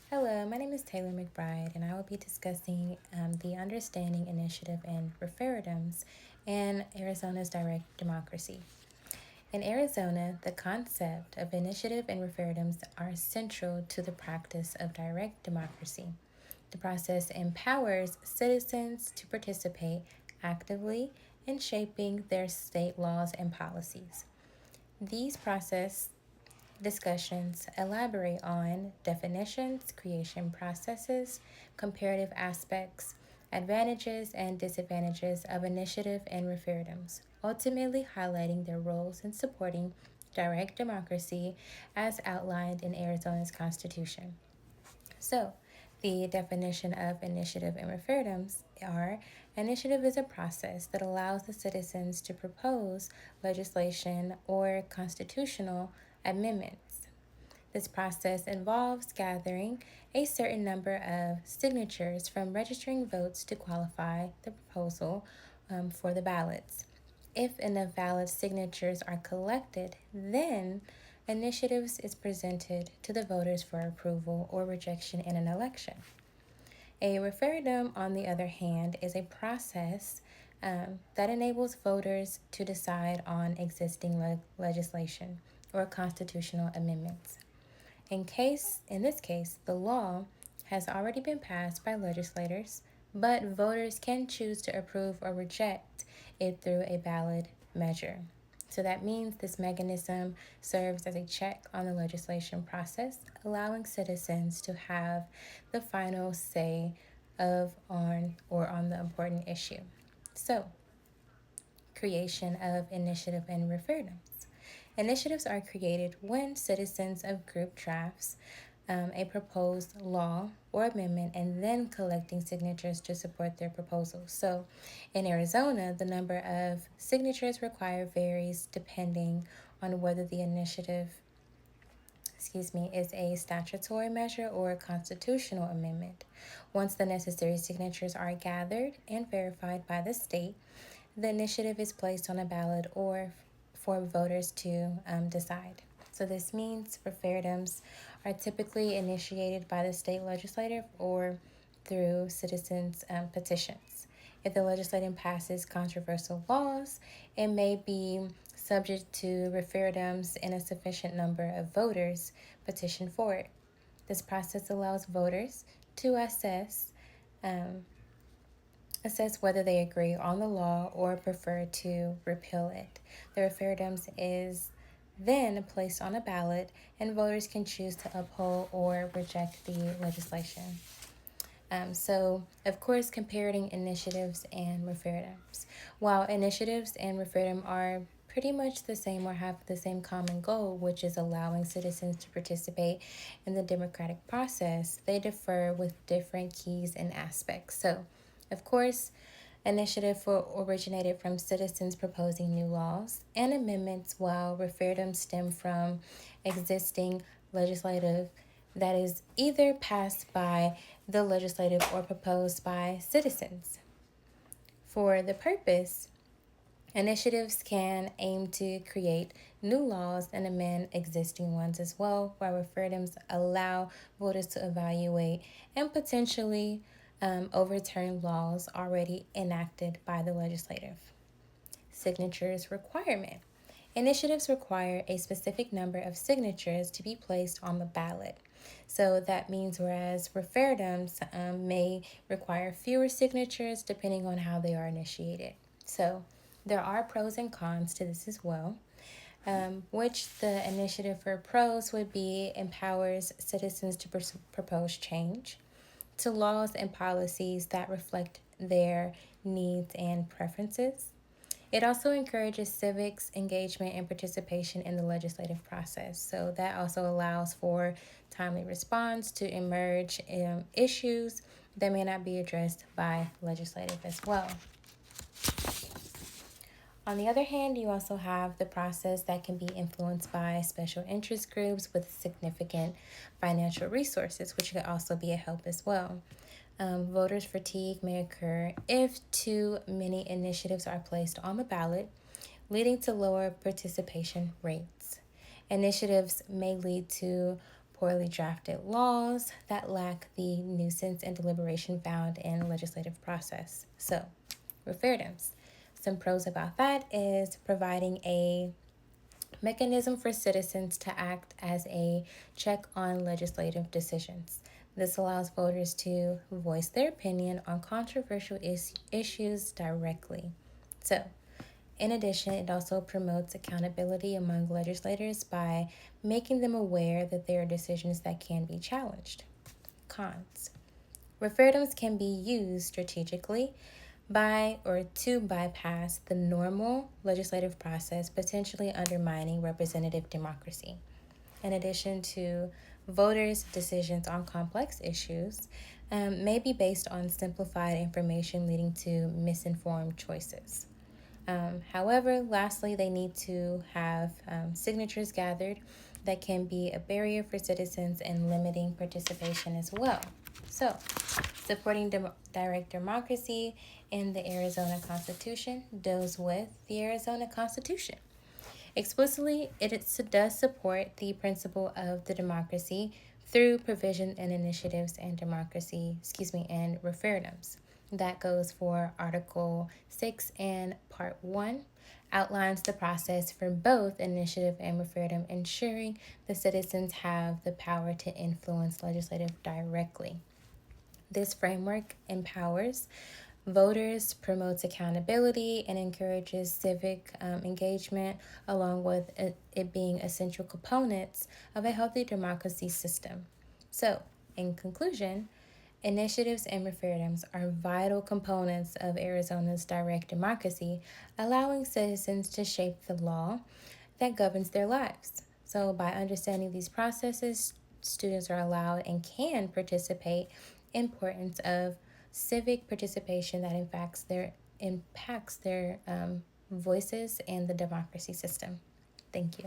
Hello, my name is Taylor McBride, and I will be discussing the Understanding Initiative and Referendums and Arizona's direct democracy. In Arizona, the concept of initiative and referendums are central to the practice of direct democracy. The process empowers citizens to participate actively in shaping their state laws and policies. These process discussions elaborate on definitions, creation processes, comparative aspects, advantages and disadvantages of initiative and referendums, ultimately highlighting their roles in supporting direct democracy as outlined in Arizona's Constitution. So, the definition of initiative and referendums are: initiative is a process that allows the citizens to propose legislation or constitutional amendments. This process involves gathering a certain number of signatures from registering votes to qualify the proposal for the ballots. If enough valid signatures are collected, then initiatives is presented to the voters for approval or rejection in an election. A referendum, on the other hand, is a process that enables voters to decide on existing legislation or constitutional amendments. In this case, the law has already been passed by legislators, but voters can choose to approve or reject it through a ballot measure. So that means this mechanism serves as a check on the legislation process, allowing citizens to have the final say on the important issue. So, creation of initiative and referendums. Initiatives are created when citizens of group drafts a proposed law or amendment and then collecting signatures to support their proposals. So in Arizona, the number of signatures required varies depending on whether the initiative is a statutory measure or a constitutional amendment. Once the necessary signatures are gathered and verified by the state, the initiative is placed on a ballot or for voters to decide. So this means referendums are typically initiated by the state legislature or through citizens' petitions. If the legislature passes controversial laws, it may be subject to referendums and a sufficient number of voters petition for it. This process allows voters to um, assess whether they agree on the law or prefer to repeal it. The referendums is then placed on a ballot, and voters can choose to uphold or reject the legislation. Of course, comparing initiatives and referendums. While initiatives and referendum are pretty much the same or have the same common goal, which is allowing citizens to participate in the democratic process, they differ with different keys and aspects. So, of course, initiative originated from citizens proposing new laws and amendments, while referendums stem from existing legislative that is either passed by the legislative or proposed by citizens. For the purpose, initiatives can aim to create new laws and amend existing ones as well, while referendums allow voters to evaluate and potentially overturn laws already enacted by the legislative. Signatures requirement. Initiatives require a specific number of signatures to be placed on the ballot. So that means whereas referendums may require fewer signatures depending on how they are initiated. So there are pros and cons to this as well. Which the initiative for pros would be empowers citizens to propose change to laws and policies that reflect their needs and preferences. It also encourages civics engagement and participation in the legislative process. So that also allows for timely response to emerge issues that may not be addressed by legislative as well. On the other hand, you also have the process that can be influenced by special interest groups with significant financial resources, which could also be a help as well. Voters' fatigue may occur if too many initiatives are placed on the ballot, leading to lower participation rates. Initiatives may lead to poorly drafted laws that lack the nuisance and deliberation found in the legislative process. So, referendums. Some pros about that is providing a mechanism for citizens to act as a check on legislative decisions. This allows voters to voice their opinion on controversial issues directly. So, in addition, it also promotes accountability among legislators by making them aware that there are decisions that can be challenged. Cons. Referendums can be used strategically by or to bypass the normal legislative process, potentially undermining representative democracy. In addition to voters' decisions on complex issues, may be based on simplified information leading to misinformed choices. However, lastly, they need to have signatures gathered that can be a barrier for citizens and limiting participation as well. So, supporting direct democracy in the Arizona Constitution deals with the Arizona Constitution. Explicitly, it does support the principle of the democracy through provision and initiatives and and referendums. That goes for Article 6 and Part 1, outlines the process for both initiative and referendum, ensuring the citizens have the power to influence legislative directly. This framework empowers voters, promotes accountability, and encourages civic engagement, along with it being essential components of a healthy democracy system. So, in conclusion, initiatives and referendums are vital components of Arizona's direct democracy, allowing citizens to shape the law that governs their lives. So, by understanding these processes, students are allowed and can participate in importance of civic participation that impacts their voices and the democracy system. Thank you.